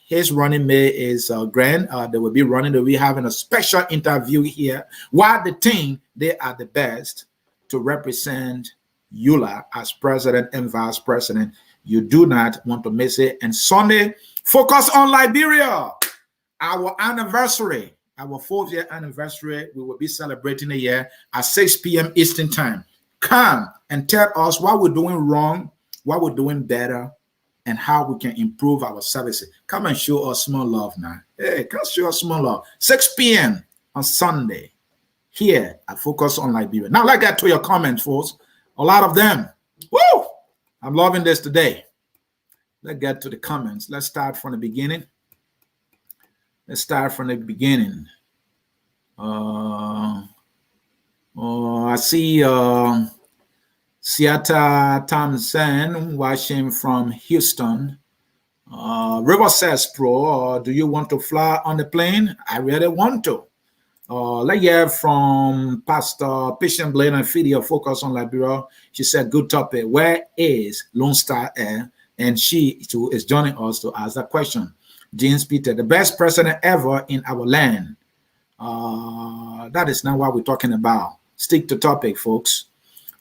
his running mate is Grant. They will be running. They'll be having a special interview here. Why the team, they are the best to represent ULA as president and vice president. You do not want to miss it. And Sunday, Focus on Liberia, our anniversary, our 4th year anniversary. We will be celebrating a year at 6 p.m. Eastern Time. Come and tell us what we're doing wrong, what we're doing better, and how we can improve our services. Come and show us small love now. Hey, come show us small love. 6 p.m. on Sunday here at Focus on Liberia. Now, let's get to your comments, folks. A lot of them. Woo! I'm loving this today. Let's get to the comments. Let's start from the beginning. I see Siata Thompson watching from Houston. River says, Pro, do you want to fly on the plane? I really want to. Let's hear from Pastor Patient Blaine and Video Focus on Liberia. She said, good topic. Where is Lone Star Air? And she too is joining us to ask that question. James Peter, the best president ever in our land. That is not what we're talking about. Stick to topic, folks.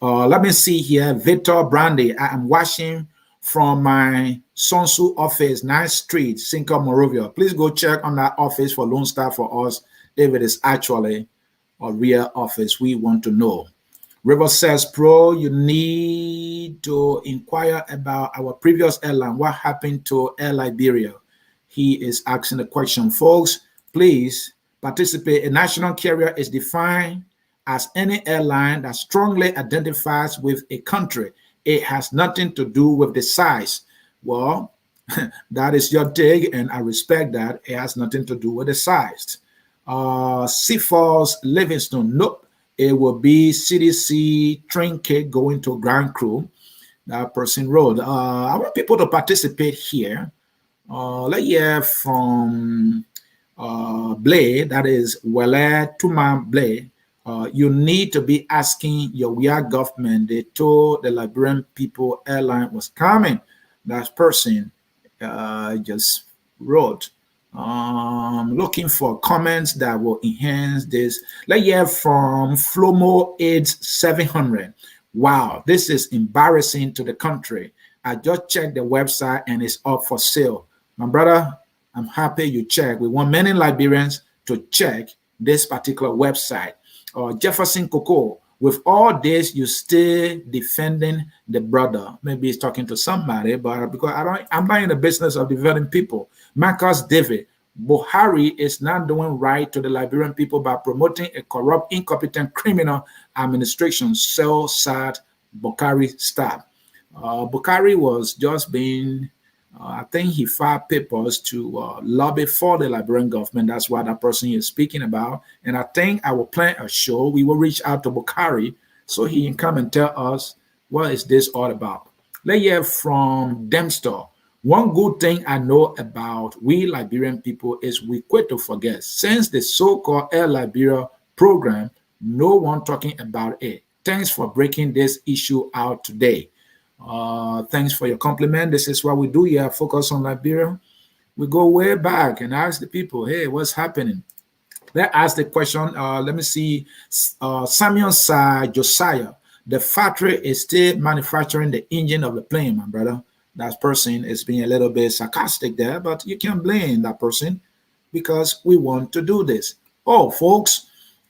Let me see here. Victor Brandy, I am watching from my Sonsu office, 9th Street, Cinco, Morovia. Please go check on that office for Lone Star for us if it is actually a real office. We want to know. River says, Pro, you need to inquire about our previous airline. What happened to Air Liberia? He is asking the question. Folks, please participate. A national carrier is defined as any airline that strongly identifies with a country. It has nothing to do with the size. Well, that is your take, and I respect that. It has nothing to do with the size. Seaforth Livingston, nope. It will be CDC Trinket going to Grand Crew. That person wrote. I want people to participate here. Let's hear from Blay, that is Wale Tuma Blay. You need to be asking your weird government. They told the Liberian people airline was coming. That person just wrote. Looking for comments that will enhance this. Let's hear from Flomo AIDS 700. Wow, this is embarrassing to the country. I just checked the website and it's up for sale. My brother, I'm happy you check. We want many Liberians to check this particular website. Jefferson Coco, with all this, you still defending the brother. Maybe he's talking to somebody, but because I'm not in the business of defending people. Marcus David, Buhari is not doing right to the Liberian people by promoting a corrupt, incompetent criminal administration, so sad Buhari staff. Buhari was just being, I think he filed papers to lobby for the Liberian government. That's what that person is speaking about. And I think I will plan a show. We will reach out to Buhari so he can come and tell us what is this all about. Let's hear from Dempster. One good thing I know about we Liberian people is we quit to forget. Since the so-called Air Liberia program, no one talking about it. Thanks for breaking this issue out today. Thanks for your compliment. This is what we do here, Focus on Liberia. We go way back and ask the people, hey, what's happening? Let's ask the question. Let me see. Samuel Josiah, the factory is still manufacturing the engine of the plane, my brother. That person is being a little bit sarcastic there, but you can't blame that person because we want to do this. Oh, folks,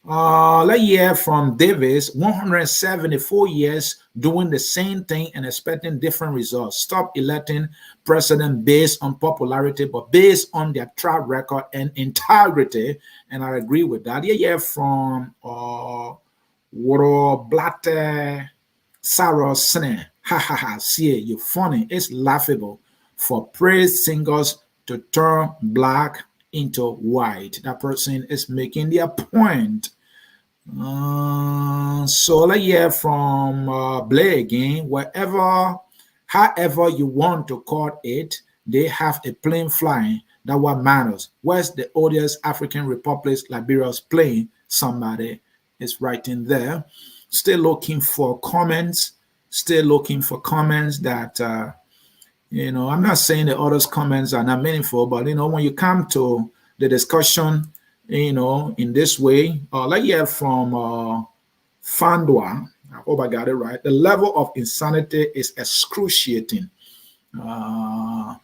let's hear from Davis, 174 years doing the same thing and expecting different results. Stop electing president based on popularity, but based on their track record and integrity. And I agree with that. Yeah, from Woro Blatte Sarah Sieh. Ha ha ha, Sieh, you're funny. It's laughable for praise singers to turn black into white. That person is making their point. So let's hear from Blair again. However you want to call it, they have a plane flying. That's what matters. Where's the odious African Republic Liberia's plane? Somebody is writing there. Still looking for comments. Still looking for comments that, I'm not saying the others' comments are not meaningful, but, when you come to the discussion, in this way, let's hear from Fandwa. I hope I got it right. The level of insanity is excruciating. Let's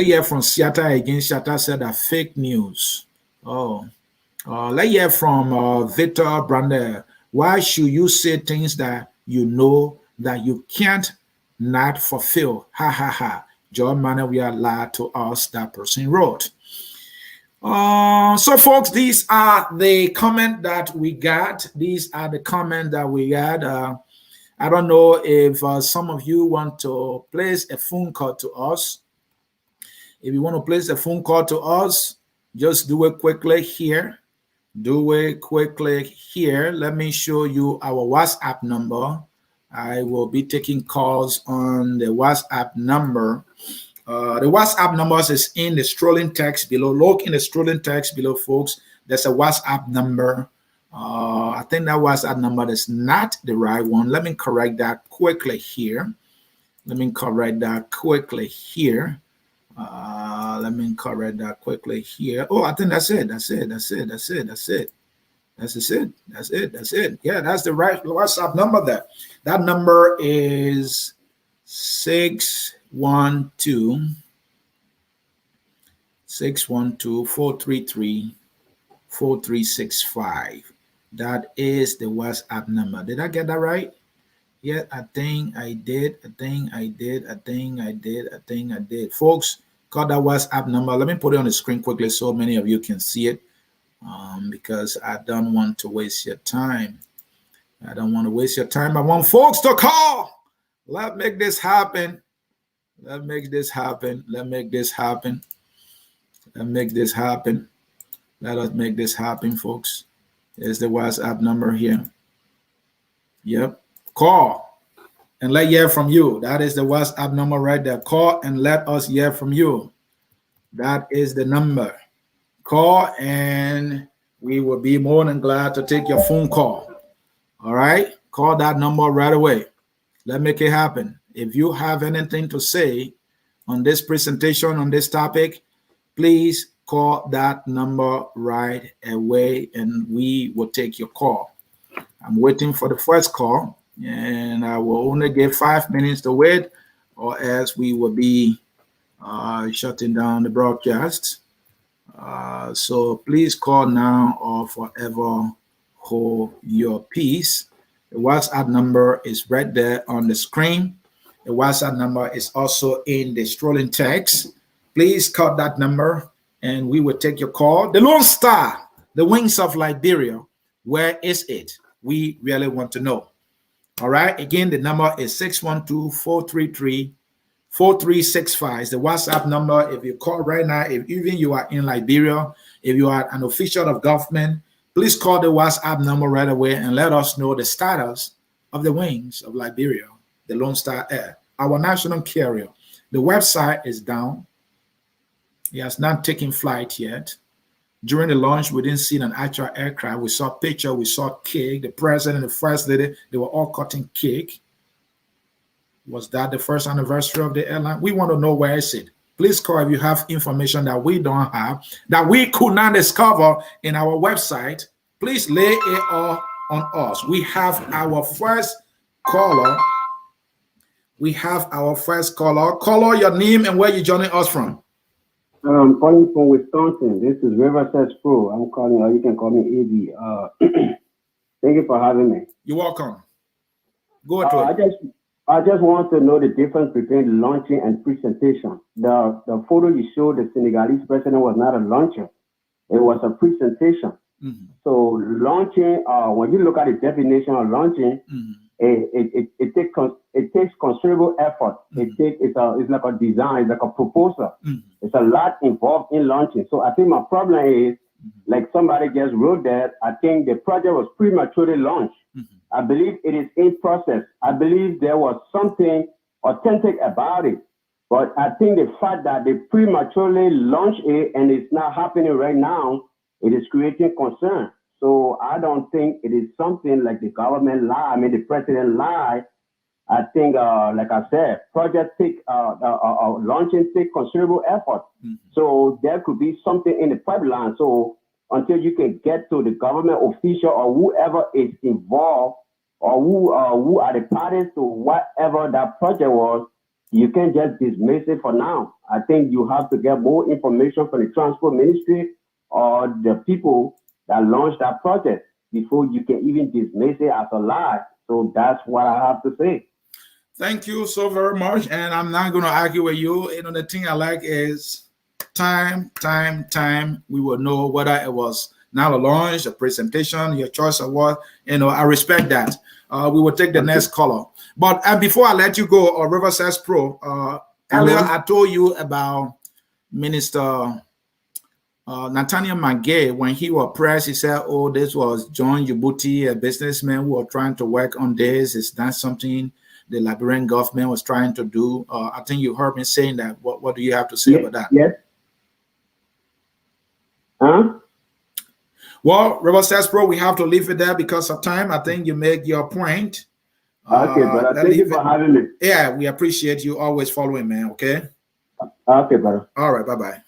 hear from Shatta again. Shatta said that fake news. Let's hear from Victor Brander. Why should you say things that you know that you can't not fulfill? Ha ha ha. John Manor, we are lied to us, that person wrote. So folks, these are the comment that we got. These are the comments that we got. I don't know if some of you want to place a phone call to us. If you want to place a phone call to us, just do it quickly here. Do it quickly here. Let me show you our WhatsApp number. I will be taking calls on the WhatsApp number. The WhatsApp numbers is in the strolling text below. Look in the strolling text below, folks. There's a WhatsApp number. I think that WhatsApp number is not the right one. Let me correct that quickly here. Oh, I think that's it. That's it. Yeah, that's the right WhatsApp number there. That number is 612-433-4365. That is the WhatsApp number. Did I get that right? Yeah, I think I did. Folks, call that WhatsApp number. Let me put it on the screen quickly so many of you can see it, because I don't want to waste your time. I want folks to call. Let's make this happen. Let us make this happen, folks. There's the WhatsApp number here. Yep. Call and let hear from you. That is the WhatsApp number right there. Call and let us hear from you. That is the number. Call and we will be more than glad to take your phone call. All right? Call that number right away. Let's make it happen. If you have anything to say on this presentation, on this topic, please call that number right away and we will take your call. I'm waiting for the first call and I will only give 5 minutes to wait or else we will be shutting down the broadcast. So please call now or forever hold your peace. The WhatsApp number is right there on the screen. The WhatsApp number is also in the strolling text. Please call that number and we will take your call. The Lone Star, the Wings of Liberia, where is it? We really want to know. All right. Again, the number is 612-433-4365. It's the WhatsApp number. If you call right now, if even you are in Liberia, if you are an official of government, please call the WhatsApp number right away and let us know the status of the Wings of Liberia, the Lone Star Air, our national carrier. The website is down. It has not taken flight yet. During the launch, we didn't see an actual aircraft. We saw picture, we saw cake. The president and the first lady, they were all cutting cake. Was that the first anniversary of the airline? We want to know where is it. Please call if you have information that we don't have, that we could not discover in our website. Please lay it all on us. We have our first caller. Caller, your name and where you joining us from. I'm calling from Wisconsin. This is Riverside Pro. I'm calling, or you can call me AB. Thank you for having me. You're welcome. Go ahead. I just want to know the difference between launching and presentation. The photo you showed, the Senegalese president was not a launcher. It was a presentation. Mm-hmm. So launching, when you look at the definition of launching, mm-hmm. It takes considerable effort. Mm-hmm. It's like a design, it's like a proposal. Mm-hmm. It's a lot involved in launching. So I think my problem is, mm-hmm. like somebody just wrote that, I think the project was prematurely launched. Mm-hmm. I believe it is in process. I believe there was something authentic about it. But I think the fact that they prematurely launched it and it's not happening right now, it is creating concern. So I don't think it is something like the government lie. I mean, the president lie. I think, like I said, project launching take considerable effort. Mm-hmm. So there could be something in the pipeline. So until you can get to the government official or whoever is involved or who are the parties to whatever that project was, you can't just dismiss it for now. I think you have to get more information from the Transport Ministry or the people that launched that project before you can even dismiss it as a lie. So that's what I have to say. Thank you so very much. And I'm not going to argue with you. You know, the thing I like is time. We will know whether it was not a launch, a presentation, your choice of what. You know, I respect that. We will take the next caller. But before I let you go, Riverside Pro, earlier I told you about Minister Nathaniel Magay. When he was pressed, he said, oh, this was John Ubuti, a businessman who was trying to work on this. It's not something the Liberian government was trying to do. I think you heard me saying that. What do you have to say about that? Yes. Huh? Well, Riverside Pro, we have to leave it there because of time. I think you make your point. Okay, brother. Thank you for having me. Yeah, we appreciate you always following, man. Okay? Okay, brother. All right, bye-bye.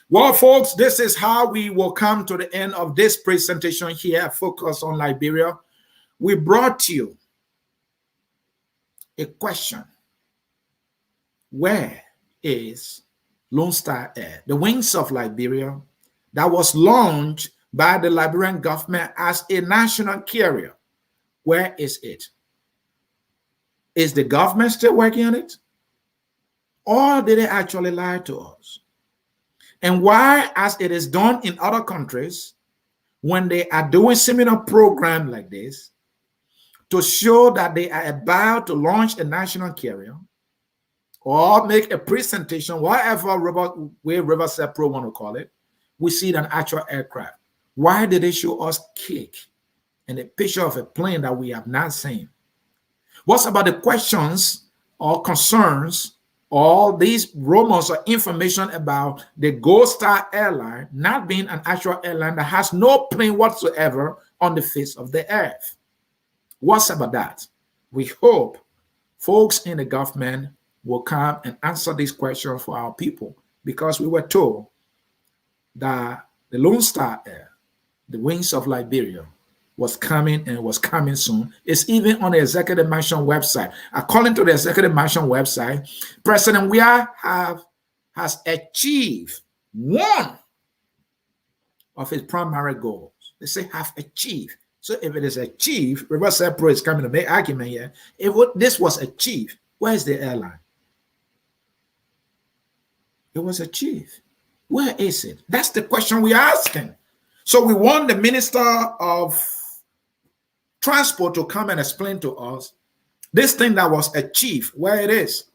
Well, folks, this is how we will come to the end of this presentation here, Focus on Liberia. We brought you a question. Where is Lone Star Air, the Wings of Liberia, that was launched by the Liberian government as a national carrier? Where is it? Is the government still working on it? Or did they actually lie to us? And why, as it is done in other countries, when they are doing similar programs like this, to show that they are about to launch a national carrier or make a presentation, whatever way Riverside Pro want to call it, we see an actual aircraft. Why did they show us cake and a picture of a plane that we have not seen? What's about the questions or concerns, all these rumors or information about the Gold Star airline not being an actual airline that has no plane whatsoever on the face of the earth? What's about that? We hope folks in the government will come and answer these questions for our people, because we were told that the Lone Star Air, the Wings of Liberia, was coming and was coming soon. It's even on the Executive Mansion website. According to the Executive Mansion website, President Weah has achieved one of his primary goals. They say have achieved. So if it is achieved, Riverside Pro is coming to make argument here. If this was achieved, where is the airline? It was achieved. Where is it? That's the question we're asking. So we want the Minister of Transport to come and explain to us this thing that was achieved, where it is.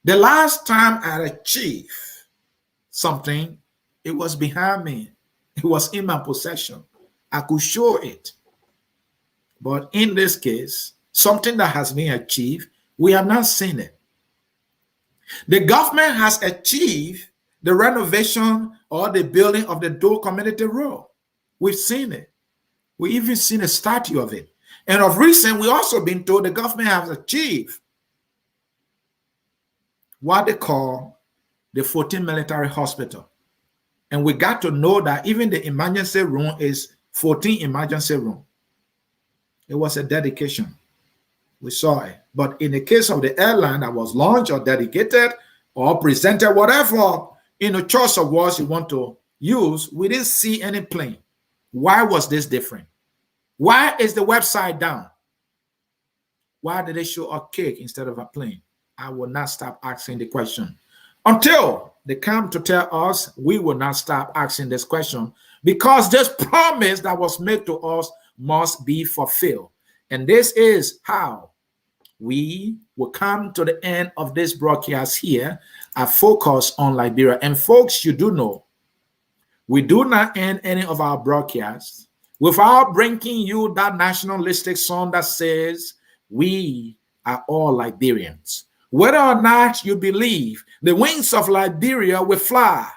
The last time I achieved something, it was behind me. It was in my possession. I could show it. But in this case, something that has been achieved, we have not seen it. The government has achieved the renovation or the building of the Dole Community Road. We've seen it. We even seen a statue of it. And of recent, we also been told the government has achieved what they call the 14 military hospital. And we got to know that even the emergency room is 14 emergency room. It was a dedication. We saw it. But in the case of the airline that was launched or dedicated or presented, whatever in the choice of words you want to use, we didn't see any plane. Why was this different? Why is the website down? Why did they show a cake instead of a plane? I will not stop asking the question. Until they come to tell us, we will not stop asking this question, because this promise that was made to us must be fulfilled. And this is how we will come to the end of this broadcast here. I focus on Liberia. And folks, you do know, we do not end any of our broadcasts without bringing you that nationalistic song that says, we are all Liberians. Whether or not you believe the wings of Liberia will fly,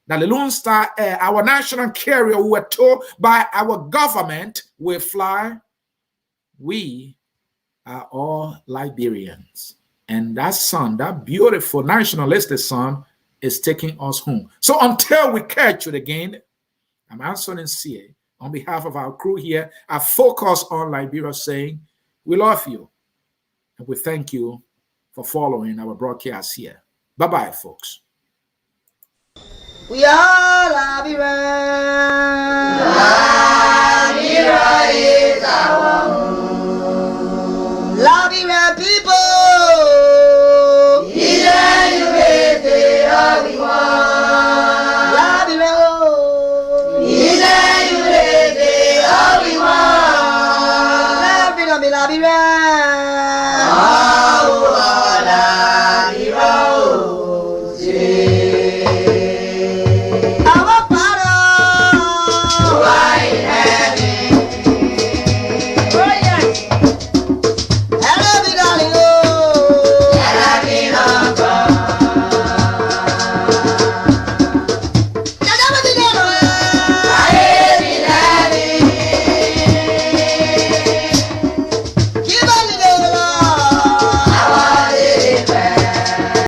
that the Lone Star Air, our national carrier, we were told by our government, will fly, we are all Liberians. And that song, that beautiful nationalistic song, is taking us home. So until we catch it again, I'm Ansony and Sieh. On behalf of our crew here, I focus on Liberia, saying, we love you. And we thank you for following our broadcast here. Bye-bye, folks. We are Liberia. Liberia is our